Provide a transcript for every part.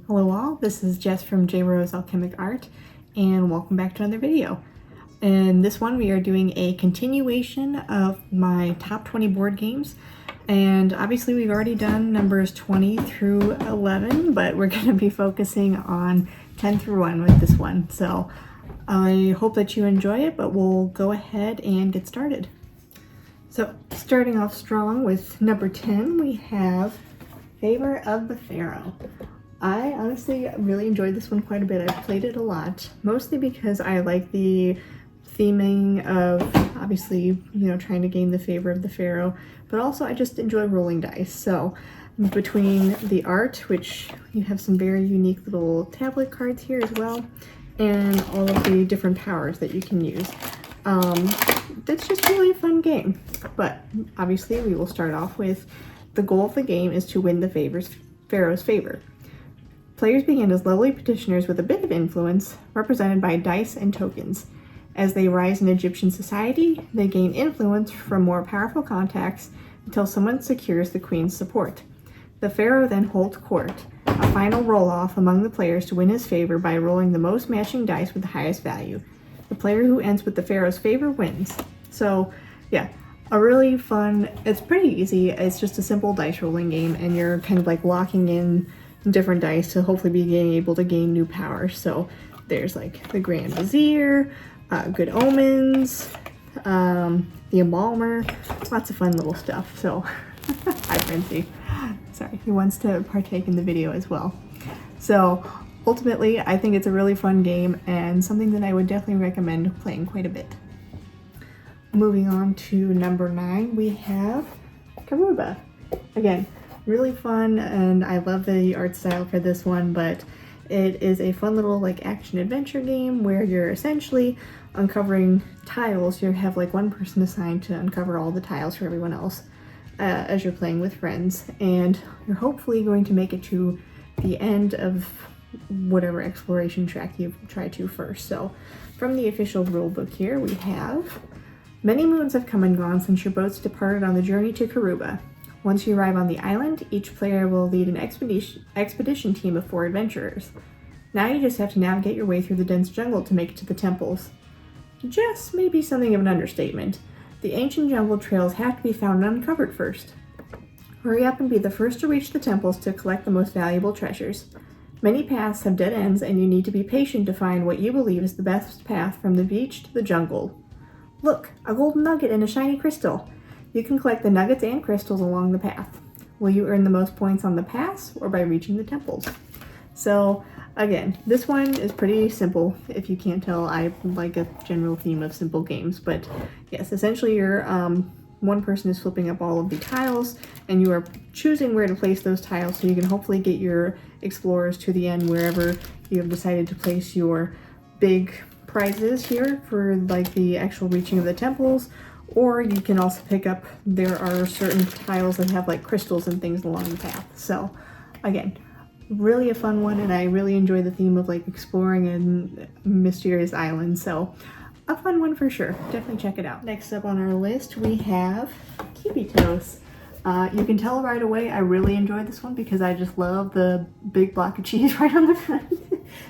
Hello all, this is Jess from J Rose Alchemic Art, and welcome back to another video. In this one we are doing a continuation of my top 20 board games, and obviously we've already done numbers 20 through 11, but we're going to be focusing on 10 through 1 with this one. So I hope that you enjoy it, but we'll go ahead and get started. So starting off strong with number 10, we have Favor of the Pharaoh. I honestly really enjoyed this one quite a bit. I've played it a lot, mostly because I like the theming of obviously, trying to gain the favor of the Pharaoh, but also I just enjoy rolling dice. So between the art, which you have some very unique little tablet cards here as well, and all of the different powers that you can use, it's just really a fun game. But obviously we will start off with the goal of the game is to win the Pharaoh's favor. Players begin as lowly petitioners with a bit of influence, represented by dice and tokens. As they rise in Egyptian society, they gain influence from more powerful contacts until someone secures the queen's support. The pharaoh then holds court, a final roll-off among the players to win his favor by rolling the most matching dice with the highest value. The player who ends with the pharaoh's favor wins. So, yeah, a really fun, it's pretty easy. It's just a simple dice rolling game, and you're kind of like locking in different dice to hopefully be able to gain new powers. So there's like the Grand Vizier, Good Omens, the Embalmer, lots of fun little stuff. So hi Frenzy, sorry, he wants to partake in the video as well. So ultimately I think it's a really fun game and something that I would definitely recommend playing quite a bit. Moving on to number 9, we have Karuba. Again, really fun, and I love the art style for this one, but it is a fun little like action adventure game where you're essentially uncovering tiles. You have like one person assigned to uncover all the tiles for everyone else as you're playing with friends, and you're hopefully going to make it to the end of whatever exploration track you try to first. So from the official rule book here we have, many moons have come and gone since your boats departed on the journey to Karuba. Once you arrive on the island, each player will lead an expedition team of 4 adventurers. Now you just have to navigate your way through the dense jungle to make it to the temples. Just maybe something of an understatement. The ancient jungle trails have to be found and uncovered first. Hurry up and be the first to reach the temples to collect the most valuable treasures. Many paths have dead ends, and you need to be patient to find what you believe is the best path from the beach to the jungle. Look, a golden nugget and a shiny crystal. You can collect the nuggets and crystals along the path. Will you earn the most points on the pass or by reaching the temples? So again, this one is pretty simple. If you can't tell, I like a general theme of simple games, but yes, essentially you're one person is flipping up all of the tiles and you are choosing where to place those tiles so you can hopefully get your explorers to the end wherever you have decided to place your big prizes here for like the actual reaching of the temples. Or you can also pick up, there are certain tiles that have like crystals and things along the path. So again, really a fun one, and I really enjoy the theme of like exploring a mysterious island. So a fun one for sure. Definitely check it out. Next up on our list, we have Kytoes. You can tell right away I really enjoyed this one because I just love the big block of cheese right on the front.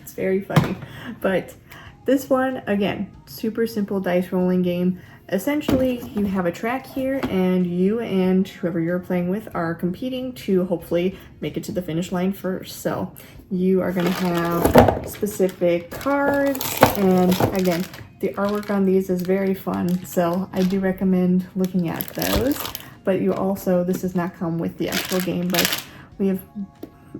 It's very funny. But this one, again, super simple dice rolling game. Essentially, you have a track here, and you and whoever you're playing with are competing to hopefully make it to the finish line first. So you are going to have specific cards, and again, the artwork on these is very fun, so I do recommend looking at those. But you also, this does not come with the actual game, but we have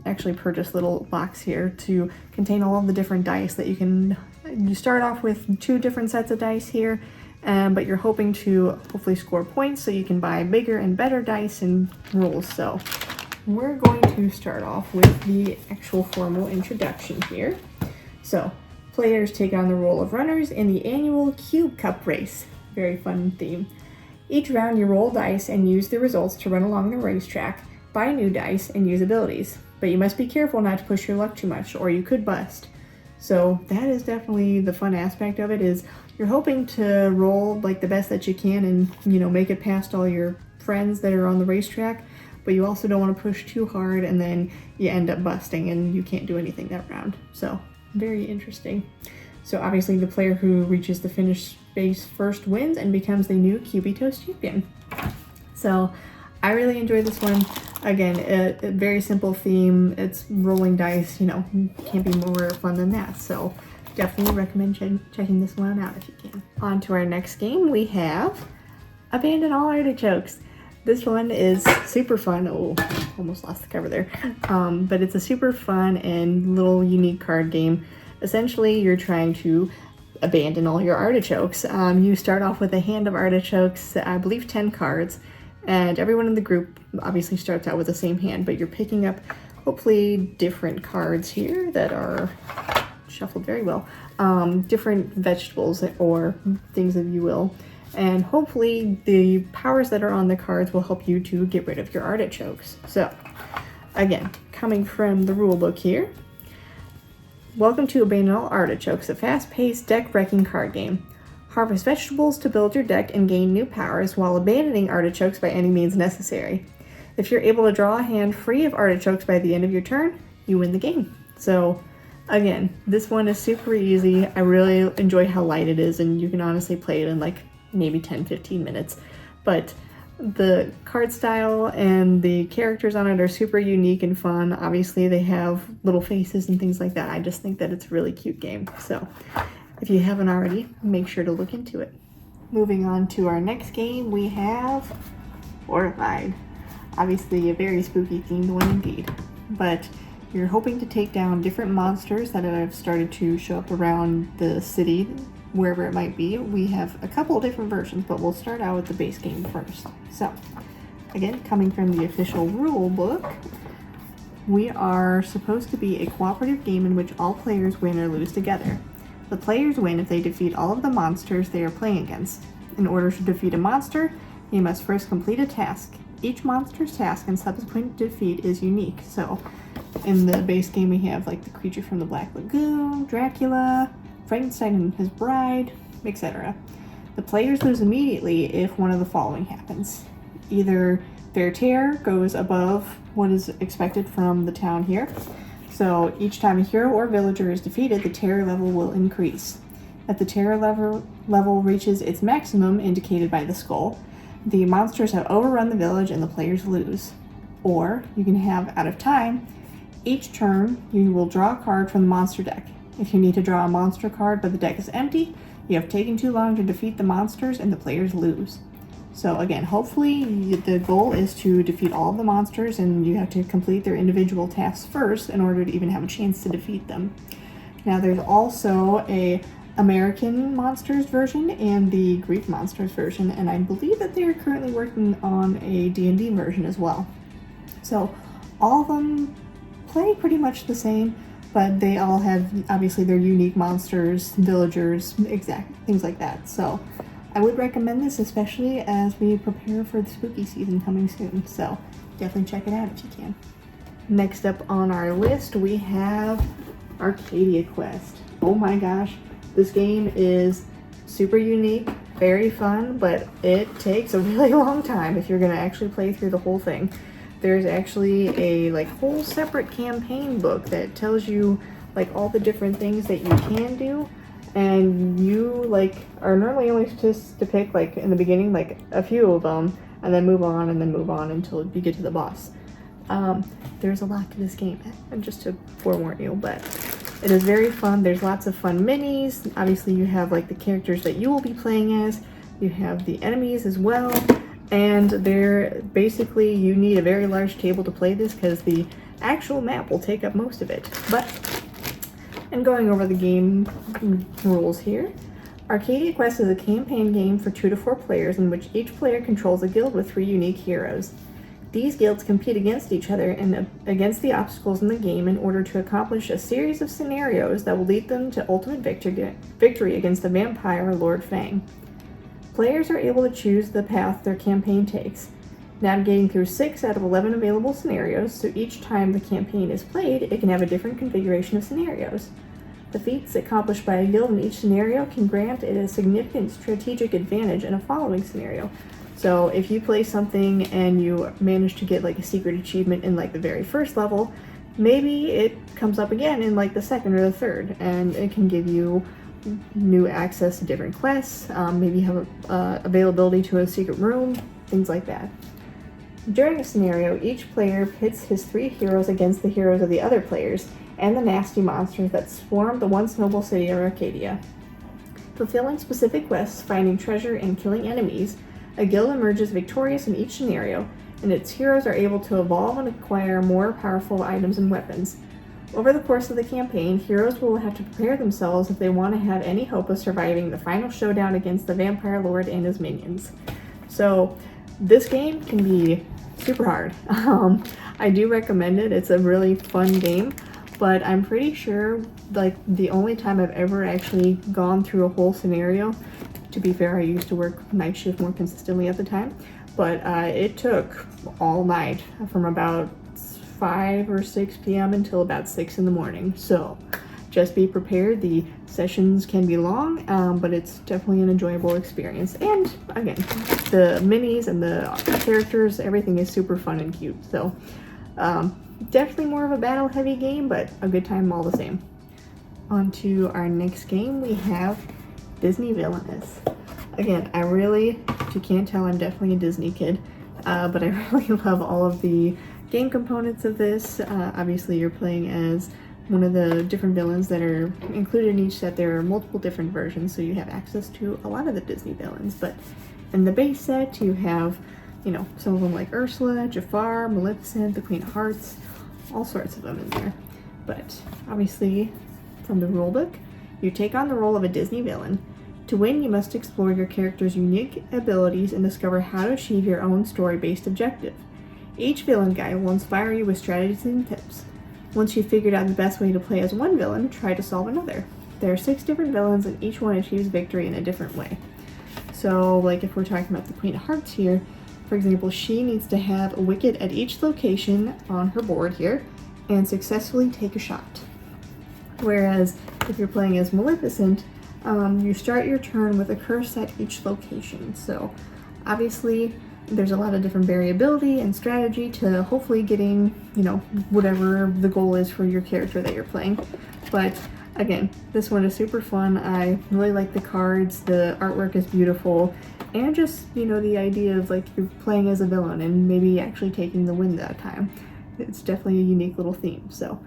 actually purchased a little box here to contain all of the different dice that you start off with 2 different sets of dice here. But you're hoping to hopefully score points so you can buy bigger and better dice and rules. So we're going to start off with the actual formal introduction here. So players take on the role of runners in the annual Cube Cup race. Very fun theme. Each round you roll dice and use the results to run along the racetrack, buy new dice, and use abilities. But you must be careful not to push your luck too much or you could bust. So that is definitely the fun aspect of it, is you're hoping to roll like the best that you can and, make it past all your friends that are on the racetrack. but you also don't want to push too hard and then you end up busting and you can't do anything that round. So very interesting. So obviously the player who reaches the finish space first wins and becomes the new Kytoes champion. So I really enjoyed this one. Again, a very simple theme. It's rolling dice, you know, can't be more fun than that. So definitely recommend checking this one out if you can. On to our next game, we have Abandon All Artichokes. This one is super fun. Oh, almost lost the cover there. But it's a super fun and little unique card game. Essentially, you're trying to abandon all your artichokes. You start off with a hand of artichokes, I believe 10 cards, and everyone in the group obviously starts out with the same hand, but you're picking up hopefully different cards here that are shuffled very well, different vegetables or things if you will, and hopefully the powers that are on the cards will help you to get rid of your artichokes. So again, coming from the rule book here, welcome to Abandon All Artichokes, a fast-paced deck-wrecking card game. Harvest vegetables to build your deck and gain new powers while abandoning artichokes by any means necessary. If you're able to draw a hand free of artichokes by the end of your turn, you win the game. So again, this one is super easy. I really enjoy how light it is, and you can honestly play it in like maybe 10-15 minutes. But the card style and the characters on it are super unique and fun. Obviously they have little faces and things like that. I just think that it's a really cute game. So if you haven't already, make sure to look into it. Moving on to our next game, we have Horrified. Obviously a very spooky themed one indeed. But you're hoping to take down different monsters that have started to show up around the city, wherever it might be. We have a couple different versions, but we'll start out with the base game first. So, again, coming from the official rule book, we are supposed to be a cooperative game in which all players win or lose together. The players win if they defeat all of the monsters they are playing against. In order to defeat a monster, you must first complete a task. Each monster's task and subsequent defeat is unique. So, in the base game we have like the creature from the Black Lagoon, Dracula, Frankenstein and his bride, etc. The players lose immediately if one of the following happens. Either their terror goes above what is expected from the town here. So each time a hero or villager is defeated, the terror level will increase. If the terror level reaches its maximum, indicated by the skull, the monsters have overrun the village and the players lose. Or you can have out of time. Each turn, you will draw a card from the monster deck. If you need to draw a monster card but the deck is empty, you have taken too long to defeat the monsters and the players lose. So again, hopefully the goal is to defeat all of the monsters and you have to complete their individual tasks first in order to even have a chance to defeat them. Now there's also a American Monsters version and the Greek Monsters version, and I believe that they are currently working on a D&D version as well. So all of them play pretty much the same, but they all have obviously their unique monsters, villagers, exact things like that. So I would recommend this, especially as we prepare for the spooky season coming soon. So definitely check it out if you can. Next up on our list, we have Arcadia Quest. Oh my gosh, this game is super unique, very fun, but it takes a really long time if you're gonna actually play through the whole thing. There's actually a whole separate campaign book that tells you all the different things that you can do, and you are normally only supposed to pick in the beginning a few of them and then move on until you get to the boss. There's a lot to this game, just to forewarn you, but it is very fun. There's lots of fun minis. Obviously you have the characters that you will be playing as, you have the enemies as well. And they're basically, you need a very large table to play this because the actual map will take up most of it. But, and going over the game rules here, Arcadia Quest is a campaign game for 2 to 4 players in which each player controls a guild with 3 unique heroes. These guilds compete against each other and against the obstacles in the game in order to accomplish a series of scenarios that will lead them to ultimate victory against the vampire Lord Fang. Players are able to choose the path their campaign takes, navigating through 6 out of 11 available scenarios, so each time the campaign is played, it can have a different configuration of scenarios. The feats accomplished by a guild in each scenario can grant it a significant strategic advantage in a following scenario. So if you play something and you manage to get like a secret achievement in like the very first level, maybe it comes up again in like the second or the third, and it can give you new access to different quests, maybe have availability to a secret room, things like that. During a scenario, each player pits his 3 heroes against the heroes of the other players and the nasty monsters that swarm the once noble city of Arcadia. Fulfilling specific quests, finding treasure, and killing enemies, a guild emerges victorious in each scenario, and its heroes are able to evolve and acquire more powerful items and weapons. Over the course of the campaign, heroes will have to prepare themselves if they want to have any hope of surviving the final showdown against the Vampire Lord and his minions. So, this game can be super hard. I do recommend it. It's a really fun game, but I'm pretty sure like the only time I've ever actually gone through a whole scenario, to be fair, I used to work night shift more consistently at the time, but it took all night from about 5 or 6 p.m. until about 6 in the morning. So just be prepared. The sessions can be long, but it's definitely an enjoyable experience. And again, the minis and the characters, everything is super fun and cute. So definitely more of a battle heavy game, but a good time all the same. On to our next game, we have Disney Villainous. Again, if you can't tell, I'm definitely a Disney kid, but I really love all of the game components of this. Obviously, you're playing as one of the different villains that are included in each set. There are multiple different versions, so you have access to a lot of the Disney villains, but in the base set, you have, some of them like Ursula, Jafar, Maleficent, the Queen of Hearts, all sorts of them in there. But obviously, from the rulebook, you take on the role of a Disney villain. To win, you must explore your character's unique abilities and discover how to achieve your own story-based objective. Each villain guide will inspire you with strategies and tips. Once you've figured out the best way to play as one villain, try to solve another. There are 6 different villains and each one achieves victory in a different way. So, like if we're talking about the Queen of Hearts here, for example, she needs to have a wicket at each location on her board here and successfully take a shot. Whereas if you're playing as Maleficent, you start your turn with a curse at each location. So obviously there's a lot of different variability and strategy to hopefully getting, whatever the goal is for your character that you're playing. But again, this one is super fun. I really like the cards, the artwork is beautiful, and just, the idea of like you're playing as a villain and maybe actually taking the win that time. It's definitely a unique little theme, so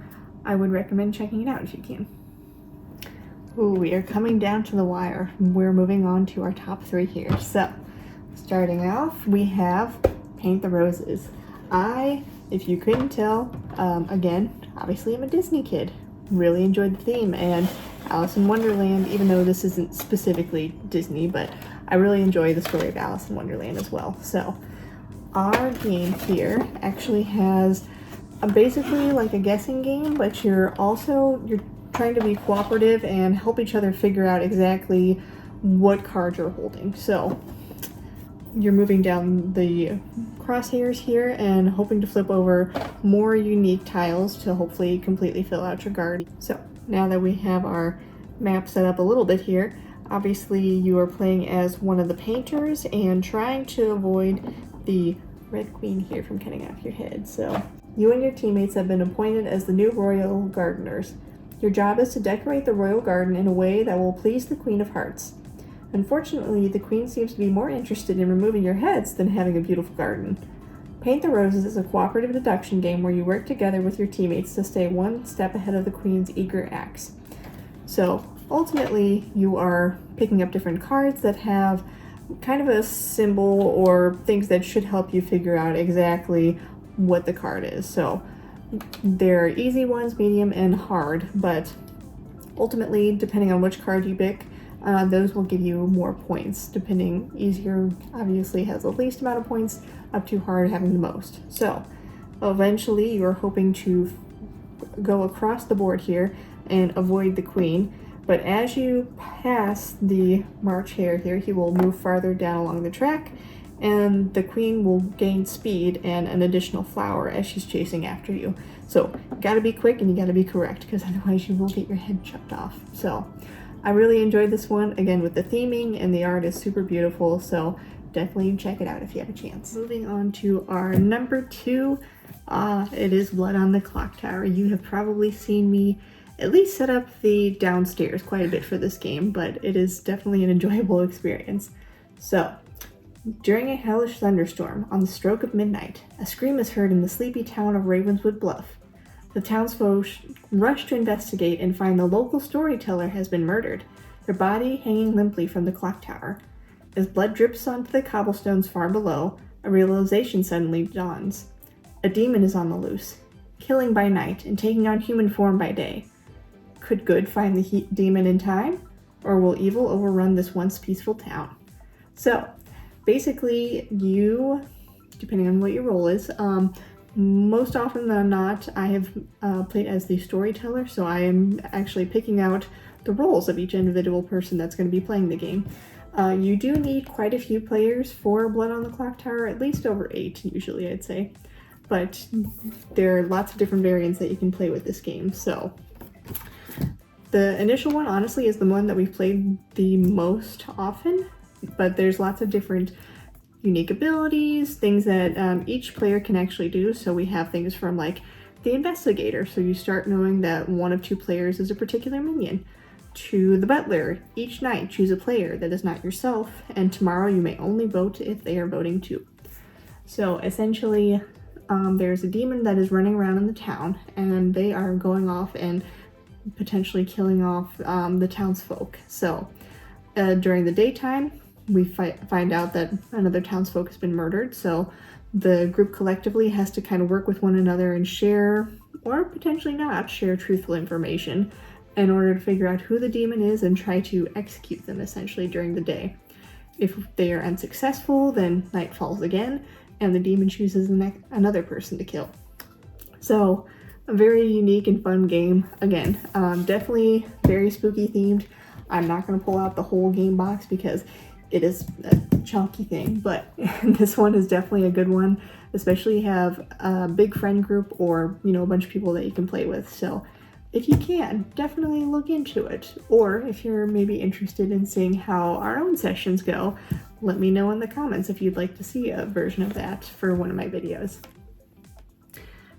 I would recommend checking it out if you can. Ooh, we are coming down to the wire. We're moving on to our top 3 here. So, starting off, we have Paint the Roses. If you couldn't tell, again, obviously I'm a Disney kid. Really enjoyed the theme, and Alice in Wonderland, even though this isn't specifically Disney, but I really enjoy the story of Alice in Wonderland as well. So, our game here actually has basically like a guessing game, but you're trying to be cooperative and help each other figure out exactly what cards you're holding. So you're moving down the crosshairs here and hoping to flip over more unique tiles to hopefully completely fill out your card. So now that we have our map set up a little bit here, obviously you are playing as one of the painters and trying to avoid the Red Queen here from cutting off your head. So you and your teammates have been appointed as the new royal gardeners. Your job is to decorate the royal garden in a way that will please the Queen of Hearts. Unfortunately, the Queen seems to be more interested in removing your heads than having a beautiful garden. Paint the Roses is a cooperative deduction game where you work together with your teammates to stay one step ahead of the Queen's eager axe. So, ultimately, you are picking up different cards that have kind of a symbol or things that should help you figure out exactly what the card is. So, there are easy ones, medium, and hard, but ultimately, depending on which card you pick, those will give you more points. Easier obviously has the least amount of points, up to hard having the most. So, eventually, you're hoping to go across the board here and avoid the Queen, but as you pass the March Hare here, he will move farther down along the track, and the Queen will gain speed and an additional flower as she's chasing after you. So, gotta be quick and you gotta be correct, because otherwise you will get your head chopped off. So, I really enjoyed this one, again with the theming, and the art is super beautiful, so definitely check it out if you have a chance. Moving on to our number 2, it is Blood on the Clock Tower. You have probably seen me at least set up the downstairs quite a bit for this game, but it is definitely an enjoyable experience. So, during a hellish thunderstorm, on the stroke of midnight, a scream is heard in the sleepy town of Ravenswood Bluff. The townsfolk rush to investigate and find the local storyteller has been murdered, their body hanging limply from the clock tower. As blood drips onto the cobblestones far below, a realization suddenly dawns. A demon is on the loose, killing by night and taking on human form by day. Could good find the demon in time, or will evil overrun this once peaceful town? So, basically, you, depending on what your role is, most often than not, I have played as the storyteller, so I am actually picking out the roles of each individual person that's going to be playing the game. You do need quite a few players for Blood on the Clock Tower, at least over 8 usually, I'd say. But there are lots of different variants that you can play with this game, so. The initial one, honestly, is the one that we've played the most often, but there's lots of different unique abilities, things that each player can actually do. So we have things from like the investigator, so you start knowing that one of 2 players is a particular minion, to the butler. Each night choose a player that is not yourself, and tomorrow you may only vote if they are voting too. So essentially, there's a demon that is running around in the town, and they are going off and potentially killing off the townsfolk. So during the daytime, we find out that another townsfolk has been murdered, so the group collectively has to kind of work with one another and share, or potentially not share, truthful information in order to figure out who the demon is and try to execute them essentially during the day. If they are unsuccessful, then night falls again and the demon chooses another person to kill. So a very unique and fun game. Again, definitely very spooky themed. I'm not going to pull out the whole game box because it is a chunky thing, but this one is definitely a good one, especially if you have a big friend group or, you know, a bunch of people that you can play with. So if you can, definitely look into it. Or if you're maybe interested in seeing how our own sessions go, let me know in the comments if you'd like to see a version of that for one of my videos.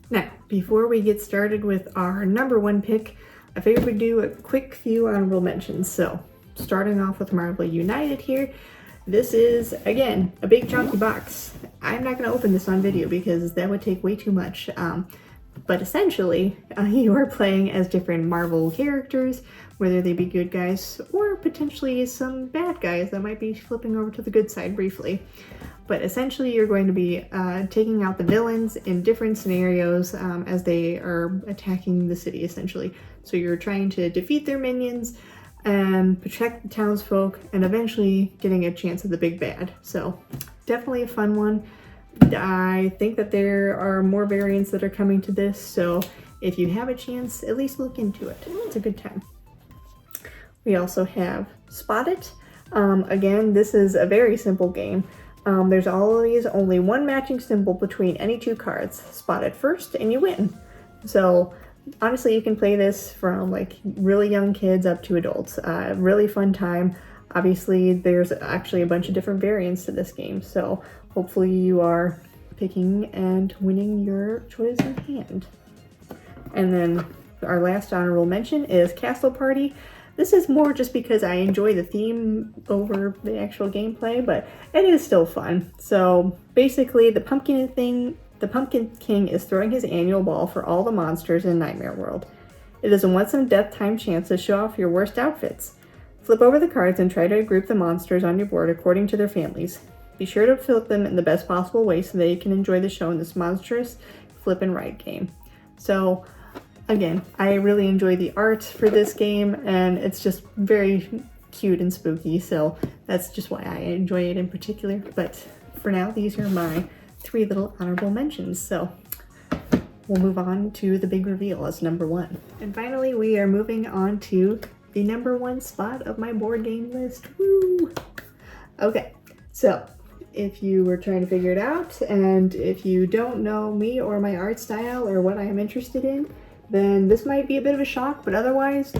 Now, before we get started with our number 1 pick, I figured we'd do a quick few honorable mentions. So, starting off with Marvel United here, this is, again, a big chunky box. I'm not going to open this on video because that would take way too much. But essentially, you are playing as different Marvel characters, whether they be good guys or potentially some bad guys that might be flipping over to the good side briefly. But essentially, you're going to be taking out the villains in different scenarios as they are attacking the city, essentially. So you're trying to defeat their minions and protect the townsfolk and eventually getting a chance at the big bad. So definitely a fun one. I think that there are more variants that are coming to this, so if you have a chance, at least look into it. It's a good time. We also have Spot It. Again, this is a very simple game. There's always only one matching symbol between any 2 cards. Spot it first and you win. So honestly, you can play this from like really young kids up to adults. Really fun time. Obviously, there's actually a bunch of different variants to this game, so hopefully you are picking and winning your choice in hand. And then our last honorable mention is Castle Party. This is more just because I enjoy the theme over the actual gameplay, but it is still fun. So basically, the Pumpkin King is throwing his annual ball for all the monsters in Nightmare World. It is a once-in-a-death time chance to show off your worst outfits. Flip over the cards and try to group the monsters on your board according to their families. Be sure to flip them in the best possible way so that you can enjoy the show in this monstrous flip and write game. So again, I really enjoy the art for this game, and it's just very cute and spooky, so that's just why I enjoy it in particular. But for now, these are my 3 little honorable mentions, so we'll move on to the big reveal as number 1. And finally, we are moving on to the number 1 spot of my board game list. Woo! Okay, so if you were trying to figure it out, and if you don't know me or my art style or what I am interested in, then this might be a bit of a shock, but otherwise,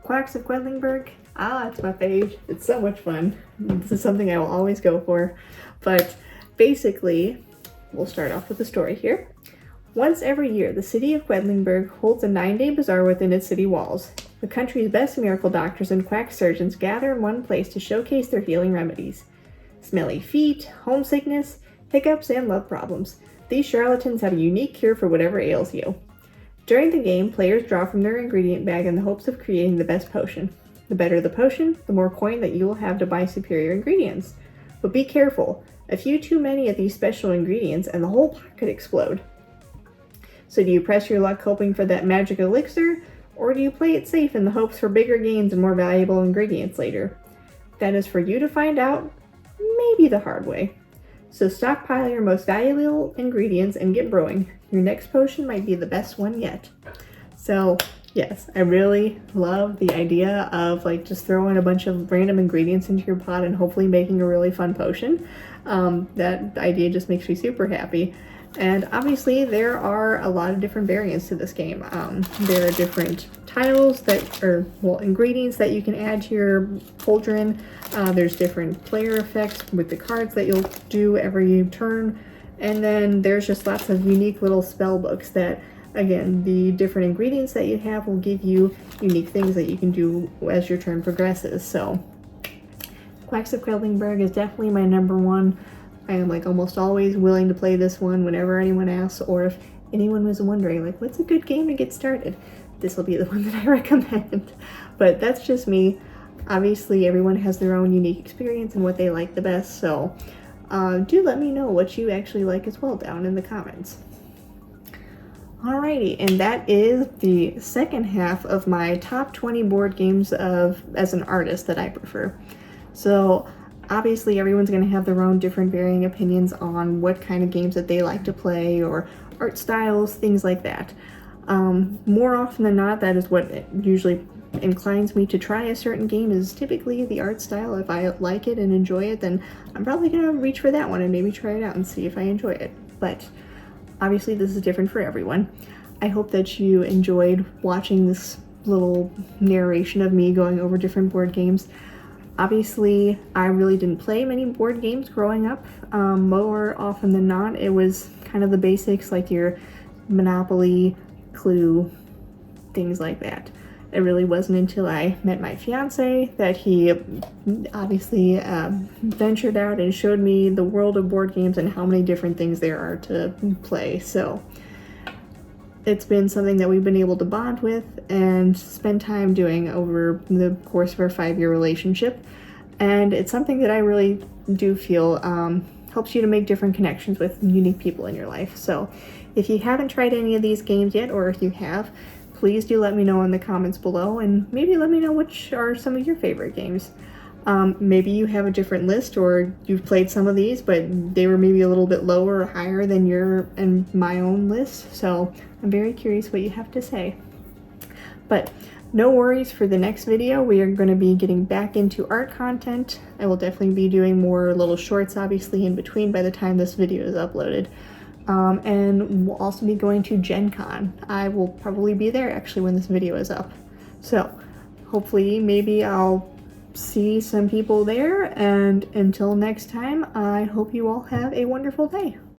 Quacks of Quedlingburg. Ah, it's my fave. It's so much fun. This is something I will always go for. But basically, we'll start off with the story here. Once every year, the city of Quedlingburg holds a 9-day bazaar within its city walls. The country's best miracle doctors and quack surgeons gather in one place to showcase their healing remedies. Smelly feet, homesickness, hiccups, and love problems. These charlatans have a unique cure for whatever ails you. During the game, players draw from their ingredient bag in the hopes of creating the best potion. The better the potion, the more coin that you will have to buy superior ingredients. But be careful, a few too many of these special ingredients and the whole pot could explode. So do you press your luck hoping for that magic elixir, or do you play it safe in the hopes for bigger gains and more valuable ingredients later? That is for you to find out, maybe the hard way. So stockpile your most valuable ingredients and get brewing. Your next potion might be the best one yet. So yes, I really love the idea of like just throwing a bunch of random ingredients into your pot and hopefully making a really fun potion. That idea just makes me super happy. And obviously there are a lot of different variants to this game. There are different tiles ingredients that you can add to your cauldron. There's different player effects with the cards that you'll do every turn. And then there's just lots of unique little spell books that, again, the different ingredients that you have will give you unique things that you can do as your turn progresses. So Quacks of Quedlingburg is definitely my number one. I am like almost always willing to play this one whenever anyone asks, or if anyone was wondering like what's a good game to get started, this will be the one that I recommend. But that's just me. Obviously everyone has their own unique experience and what they like the best, so do let me know what you actually like as well down in the comments. Alrighty, and that is the second half of my top 20 board games as an artist that I prefer. So obviously everyone's going to have their own different varying opinions on what kind of games that they like to play or art styles, things like that. More often than not, that is what usually inclines me to try a certain game, is typically the art style. If I like it and enjoy it, then I'm probably going to reach for that one and maybe try it out and see if I enjoy it. But obviously this is different for everyone. I hope that you enjoyed watching this little narration of me going over different board games. Obviously, I really didn't play many board games growing up. More often than not, it was kind of the basics like your Monopoly, Clue, things like that. It really wasn't until I met my fiance that he obviously ventured out and showed me the world of board games and how many different things there are to play. So it's been something that we've been able to bond with and spend time doing over the course of our 5-year relationship. And it's something that I really do feel helps you to make different connections with unique people in your life. So if you haven't tried any of these games yet, or if you have, please do let me know in the comments below, and maybe let me know which are some of your favorite games. Maybe you have a different list, or you've played some of these, but they were maybe a little bit lower or higher than your and my own list. So I'm very curious what you have to say. But no worries, for the next video, we are going to be getting back into art content. I will definitely be doing more little shorts, obviously, in between by the time this video is uploaded. And we'll also be going to Gen Con. I will probably be there actually when this video is up. So hopefully maybe I'll see some people there, and until next time, I hope you all have a wonderful day.